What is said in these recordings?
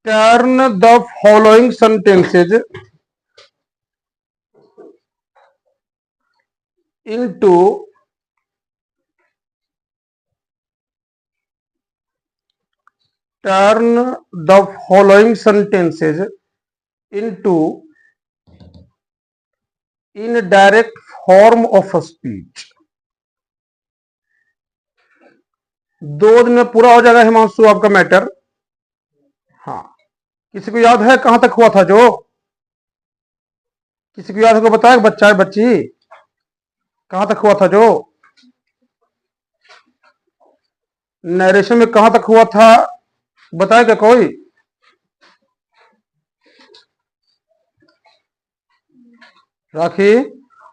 Turn the following sentences into indirect form of a speech. 2 दिन में पूरा हो जाएगा हिमांशु आपका मैटर। हाँ, किसी को याद है कहां तक हुआ था? जो किसी को याद होगा बताए, बच्चा है बच्ची, कहां तक हुआ था? जो नरेशन में कहां तक हुआ था बताएगा कोई? राखी,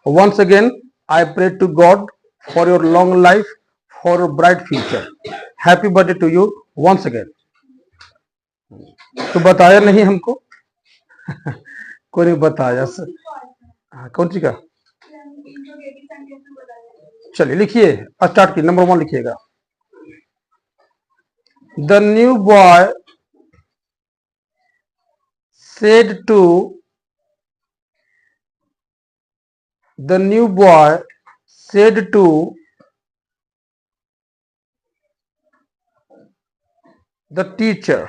once again I pray to God for your long life, for your bright future. Happy birthday to you once again. तो बताया नहीं हमको? कोई नहीं बताया सर। हाँ, कौन सी का? चलिए लिखिए, स्टार्ट की नंबर 1 लिखिएगा। The new boy said to the teacher.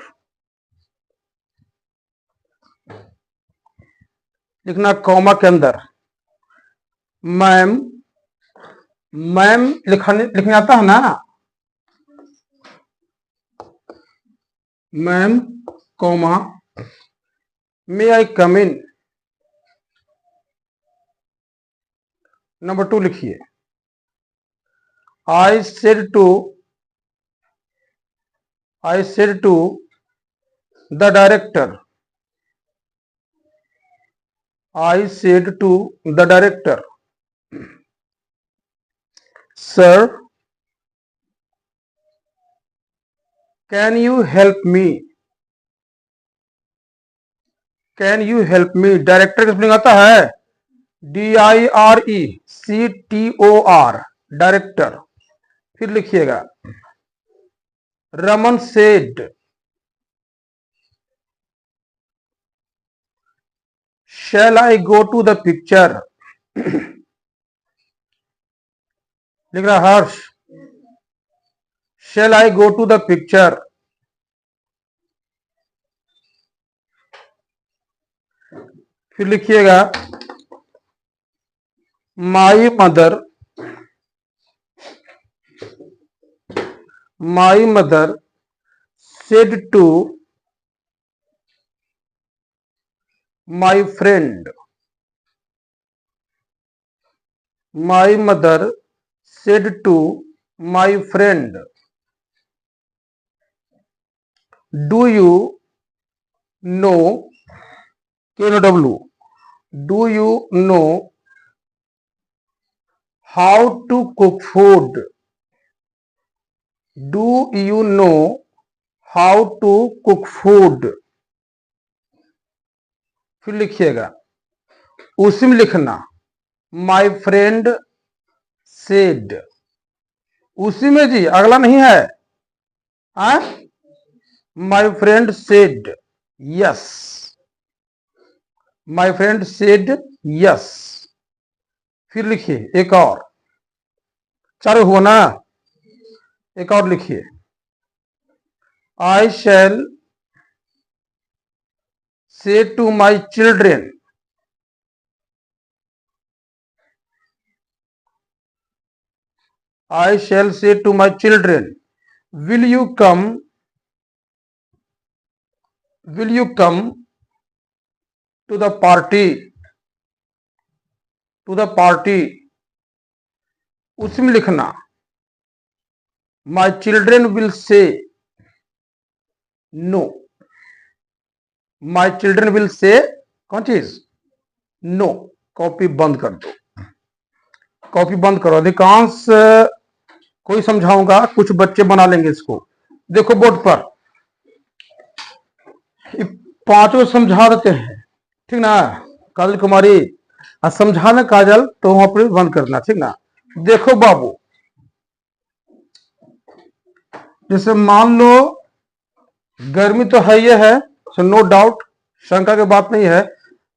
लिखना कॉमा के अंदर। मैम लिखने आता है ना? मैम कॉमा मे आई कम इन। नंबर 2 लिखिए। I said to the director. Sir, can you help me? Director का स्पेलिंग आता है DIRECTOR, डायरेक्टर। फिर लिखिएगा Raman said, shall I go to the picture? लिख रहा हर्ष, shall I go to the picture? फिर लिखिएगा my mother said to my friend. My mother said to my friend, do you know, KNW, do you know how to cook food? Do you know how to cook food? फिर लिखिएगा उसी में लिखना my friend said। उसी में जी, अगला नहीं है। my friend said yes, my friend said yes। फिर लिखिए एक और, 4 हुआ ना? एक और लिखिए I shall say to my children, I shall say to my children, will you come to the party? उसमें लिखना my children will say no, my children will say कौन चीज? नो। कॉपी बंद कर दो, कॉपी बंद करो। अधिकांश कोई समझाऊंगा, कुछ बच्चे बना लेंगे इसको। देखो बोर्ड पर 5 समझा देते हैं, ठीक ना? काजल कुमारी समझाना, काजल तो वहां पर बंद करना, ठीक ना? देखो बाबू, जैसे मान लो गर्मी तो है, ये है, नो डाउट, शंका की बात नहीं है,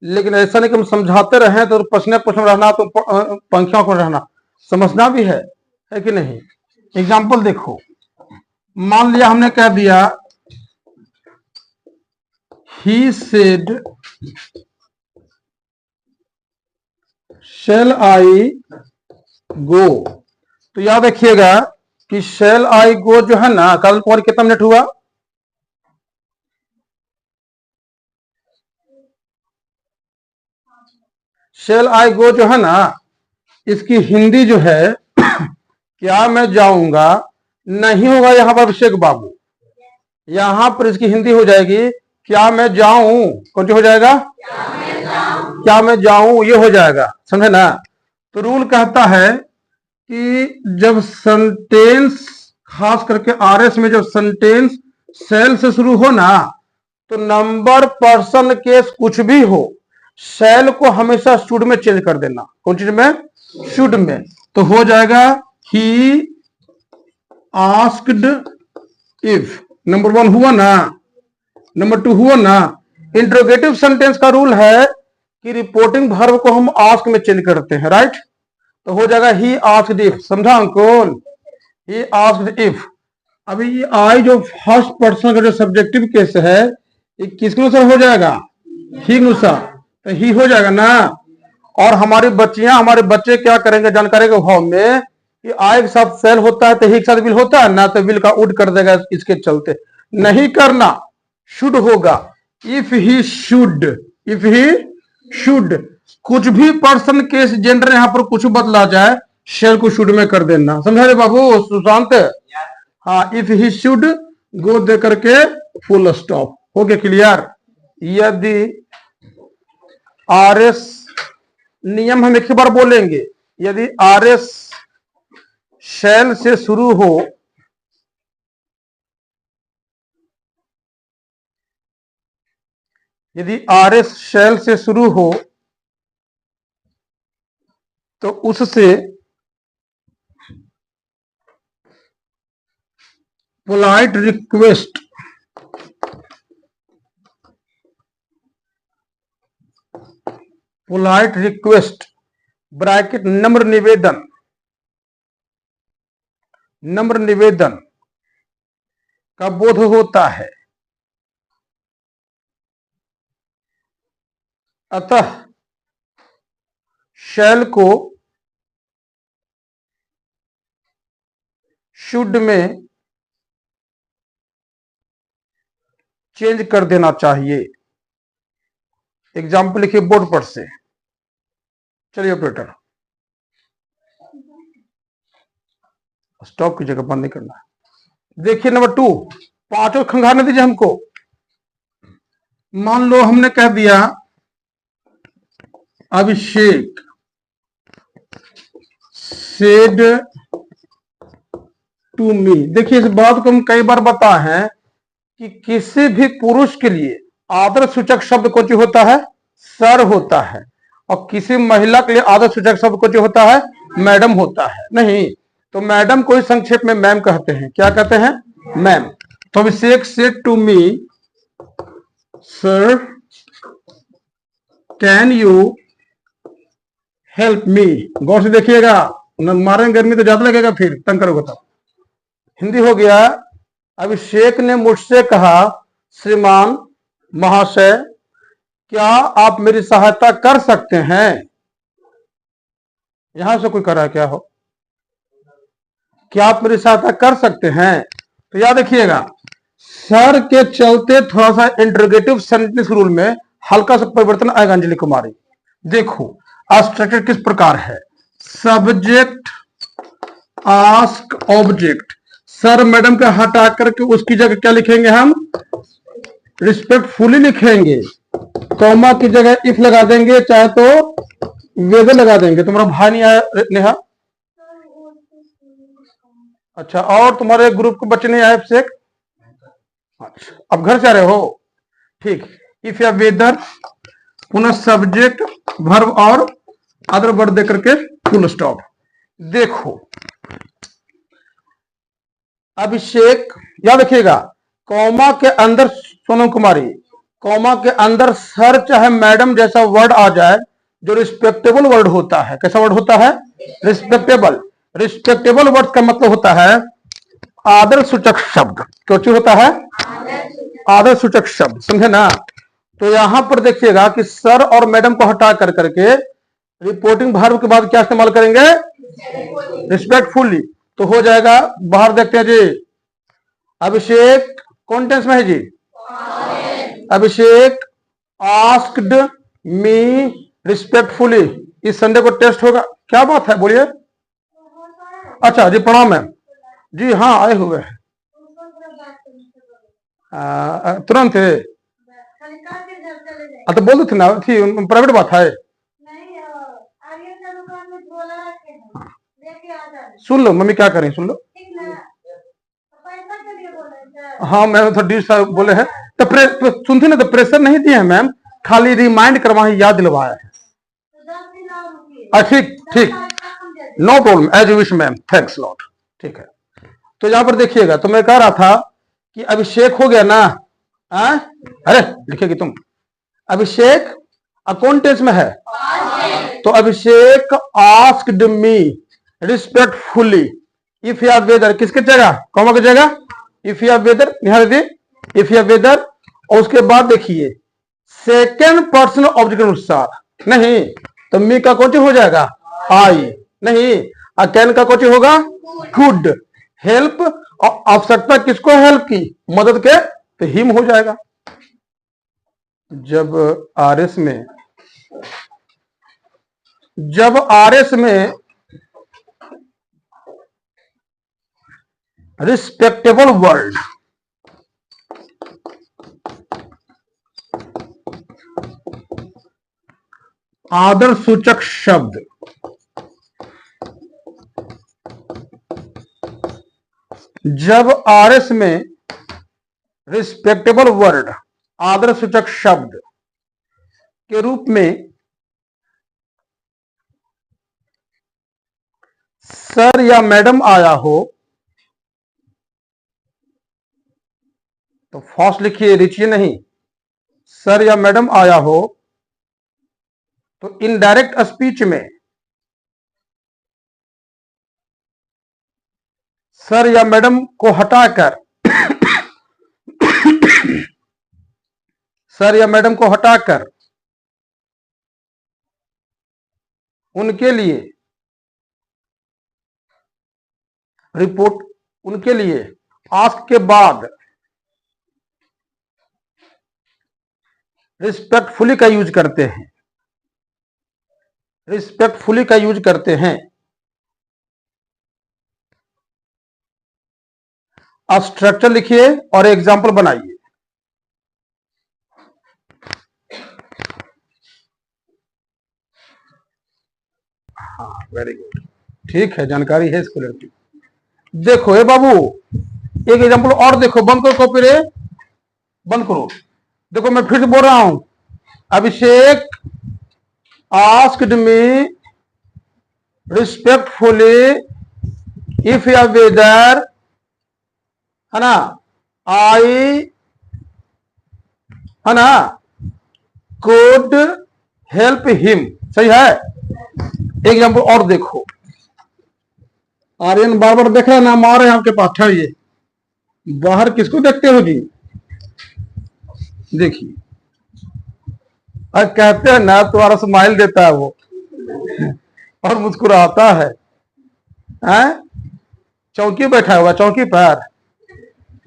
लेकिन ऐसा नहीं कि हम समझाते रहे तो प्रश्न रहना तो पंक्तियों को रहना, समझना भी है कि नहीं। एग्जाम्पल देखो, मान लिया हमने कह दिया ही सेड शैल आई गो, तो याद रखिएगा कि शैल आई गो जो है ना, कल कुमार कितना मिनट हुआ, शैल आई गो जो है ना, इसकी हिंदी जो है क्या मैं जाऊंगा नहीं होगा यहां पर अभिषेक बाबू, यहां पर इसकी हिंदी हो जाएगी क्या मैं जाऊं, कौन हो जाएगा क्या मैं जाऊं, ये हो जाएगा, समझे ना। तो रूल कहता है कि जब सेंटेंस, खास करके आरएस में जब सेंटेंस सेल से शुरू हो ना, तो नंबर पर्सन केस कुछ भी हो, सेल को हमेशा शुड में चेंज कर देना, कौन चीज में, शुड में। तो हो जाएगा ही आस्क्ड इफ, नंबर 1 हुआ ना, नंबर 2 हुआ ना। इंट्रोगेटिव सेंटेंस का रूल है कि रिपोर्टिंग वर्ब को हम आस्क में चेंज करते हैं, राइट। तो हो जाएगा ही आस्क्ड इफ, समझा अंकुल, ही आस्क्ड इफ। अभी ये आई जो फर्स्ट पर्सन का जो सब्जेक्टिव केस है, ये किसके अनुसार हो जाएगा, ही अनुसार, तो ही हो जाएगा ना। और हमारी बच्चियां, हमारे बच्चे क्या करेंगे जानकारी के भाव में कि आई के साथ सेल होता है तो ही के साथ विल होता है ना, तो विल का उड कर देगा, इसके चलते नहीं करना, शुड होगा। If he should, if he should, कुछ भी पर्सन केस जेंडर यहां पर कुछ बदला जाए, शेल को शुड में कर देना, समझा रे बाबू सुशांत। हाँ, इफ ही शुड गो दे करके फुल स्टॉप, हो गया क्लियर। यदि आरएस नियम हम एक ही बार बोलेंगे, यदि आरएस शैल से शुरू हो, यदि आरएस शैल से शुरू हो तो उससे polite request, polite request bracket नम्र निवेदन, नम्र निवेदन का बोध होता है। अतः शैल को शुड में चेंज कर देना चाहिए। एग्जाम्पल लिखिए बोर्ड पर से, चलिए ऑपरेटर स्टॉप की जगह बंद नहीं करना है। देखिए नंबर 2, पांचों खंगाने दीजिए हमको। मान लो हमने कह दिया अभिषेक सेड टू मी। देखिए इस बात को हम कई बार बताए हैं कि किसी भी पुरुष के लिए आदर सूचक शब्द कौन सी होता है, सर होता है, और किसी महिला के लिए आदर सूचक शब्द कौन सी होता है, मैडम होता है। नहीं तो मैडम को संक्षेप में मैम कहते हैं, क्या कहते हैं, मैम। तो Abhishek said to me sir can you help me. गौर से देखिएगा, मारेंगे गर्मी तो ज्यादा लगेगा, फिर तंग करोगे तब। हिंदी हो गया, अभिषेक ने मुझसे कहा श्रीमान महाशय क्या आप मेरी सहायता कर सकते हैं। यहां से कोई कर रहा है क्या, हो क्या आप मेरी सहायता कर सकते हैं। तो याद रखिएगा सर के चलते थोड़ा सा इंटरोगेटिव सेंटेंस रूल में हल्का सा परिवर्तन आएगा अंजलि कुमारी। देखो स्ट्रक्चर किस प्रकार है, subject ask object, sir madam का हटा करके उसकी जगह क्या लिखेंगे हम, रिस्पेक्टफुली लिखेंगे, कॉमा की जगह इफ लगा देंगे, चाहे तो वेदर लगा देंगे। तुम्हारा भाई नहीं आया नेहा, अच्छा, और तुम्हारे ग्रुप के बच्चे नहीं आए अभिषेक, अच्छा अब घर से आ रहे हो, ठीक। इफ या वेदर पुनः सब्जेक्ट वर्ब और अदर वर्ड देकर के फुल स्टॉप। देखो अभिषेक, याद रखिएगा कॉमा के अंदर सोनम कुमारी कॉमा के अंदर सर चाहे मैडम जैसा वर्ड आ जाए, जो रिस्पेक्टेबल वर्ड होता है, कैसा वर्ड होता है? रिस्पेक्टेबल। रिस्पेक्टेबल वर्ड का मतलब होता है आदर सूचक शब्द। क्या चीज होता है? आदर सूचक शब्द, समझे ना? तो यहां पर देखिएगा कि सर और मैडम को हटा कर करके रिपोर्टिंग वर्ब के बाद क्या इस्तेमाल करेंगे? रिस्पेक्टफुली। तो हो जाएगा, बाहर देखते हैं जी, अभिषेक कौन टेंस में है जी? अभिषेक आस्क्ड मी रिस्पेक्टफुली। इस संडे को टेस्ट होगा, क्या बात है, बोलिए। अच्छा जी, प्रणाम मैम जी, हाँ आए हुए हैं तुरंत है। तो बोल दो थे ना, थी प्राइवेट बात है। सुन लो मम्मी क्या करें, सुन लो। हाँ मैम थोड़ा डी साहब बोले हैं तो सुनते ना, तो प्रेशर नहीं दिए हैं मैम, खाली रिमाइंड करवाए, याद दिलवाया है। ठीक ठीक, no problem, as you wish ma'am, thanks lot. ठीक है, तो यहां पर देखिएगा, तो मैं कह रहा था कि अभिषेक हो गया ना? अरे लिखेगी तुम, अभिषेक कौन टेंस में है? तो अभिषेक आस्क्ड मी रिस्पेक्टफुली इफ या वेदर, किसके जगह? कॉमा की जगह इफ या वेदर, ध्यान दीजिए, इफ या वेदर। और उसके बाद देखिए सेकेंड पर्सन ऑब्जेक्ट के अनुसार, नहीं तो मी का कौन हो जाएगा? आई। नहीं, कैन का कौन होगा? कुड। हेल्प, आवश्यकता किसको हेल्प की? मदद के, तो हिम हो जाएगा। जब आरएस में रिस्पेक्टेबल वर्ड आदर सूचक शब्द जब आरएस में रिस्पेक्टेबल वर्ड आदर सूचक शब्द के रूप में सर या मैडम आया हो, तो फर्स्ट लिखिए, रिचिए नहीं, सर या मैडम आया हो, तो इनडायरेक्ट स्पीच में सर या मैडम को हटाकर सर या मैडम को हटाकर उनके लिए रिपोर्ट, उनके लिए आस्क के बाद रिस्पेक्टफुली का यूज करते हैं, रिस्पेक्टफुली का यूज करते हैं। आप स्ट्रक्चर लिखिए और एग्जाम्पल बनाइए। हाँ वेरी गुड, ठीक है, जानकारी है इसको लड़की। देखो ए बाबू, एक एग्जाम्पल और देखो, बंद करो कॉपी रे, बंद करो। देखो मैं फिर से बोल रहा हूं, अभिषेक आस्क्ड मी रिस्पेक्टफुली इफ या वेदर, है ना, आई, है ना, कुड हेल्प हिम। सही है। एक एग्जाम्पल और देखो, आर्यन बार बार देख रहे हैं ना, मार रहे हैं आपके पास, ठहरिए, बाहर किसको देखते हो जी? देखिए, कहते हैं ना तुम्हारा स्माइल देता है वो और मुस्कुराता है, चौकी बैठा हुआ, चौकी पर।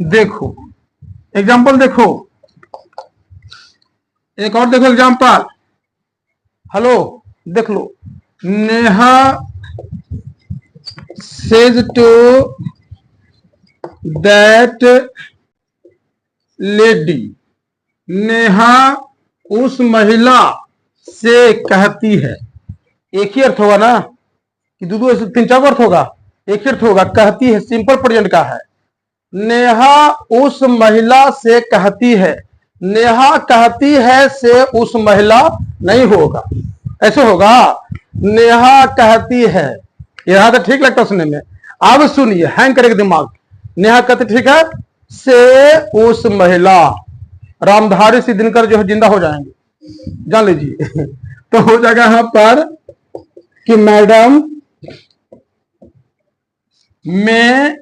देखो एग्जाम्पल, देखो एक और देखो एग्जाम्पल, हेलो देख लो, Neha says to that lady, Neha उस महिला से कहती है। एक ही अर्थ होगा ना कि दो तीन चार अर्थ होगा? एक ही अर्थ होगा, कहती है सिंपल प्रेजेंट का है। नेहा उस महिला से कहती है, नेहा कहती है से उस महिला नहीं होगा, ऐसे होगा, नेहा कहती है। यहां तो ठीक लगता सुनने में। अब सुनिए, हैंग करेगा दिमाग। नेहा कहती, ठीक है, से उस महिला, रामधारी सिंह दिनकर जो है जिंदा हो जाएंगे, जान लीजिए। तो हो जाएगा यहां पर कि मैडम मैं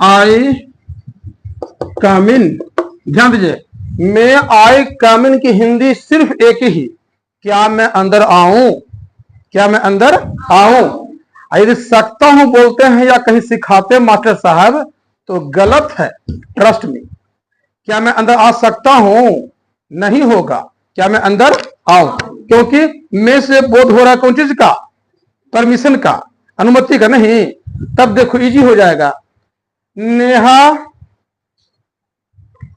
आई कम इन, ध्यान दीजिए, मैं आई कम इन की हिंदी सिर्फ एक ही, क्या मैं अंदर आऊं, क्या मैं अंदर आऊं। यदि सकता हूं बोलते हैं या कहीं सिखाते मास्टर साहब तो गलत है, ट्रस्ट में। क्या मैं अंदर आ सकता हूं नहीं होगा, क्या मैं अंदर आऊं, क्योंकि मैं से बोध हो रहा है कौन चीज का, परमिशन का, अनुमति का नहीं। तब देखो इजी हो जाएगा, नेहा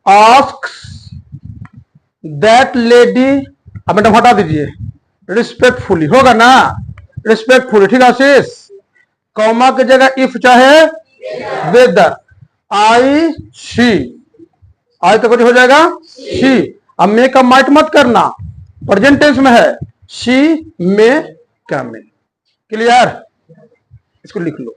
आस्क्स दैट लेडी, अब मैडम हटा दीजिए, रिस्पेक्टफुली होगा ना, रिस्पेक्टफुली, ठीक है आशीष। कॉमा की जगह इफ चाहे वेदर, आई शी, आई तो कुछ हो जाएगा शी। अब मे का माइट मत करना, प्रेजेंट टेंस में है, she may come in, clear, इसको लिख लो।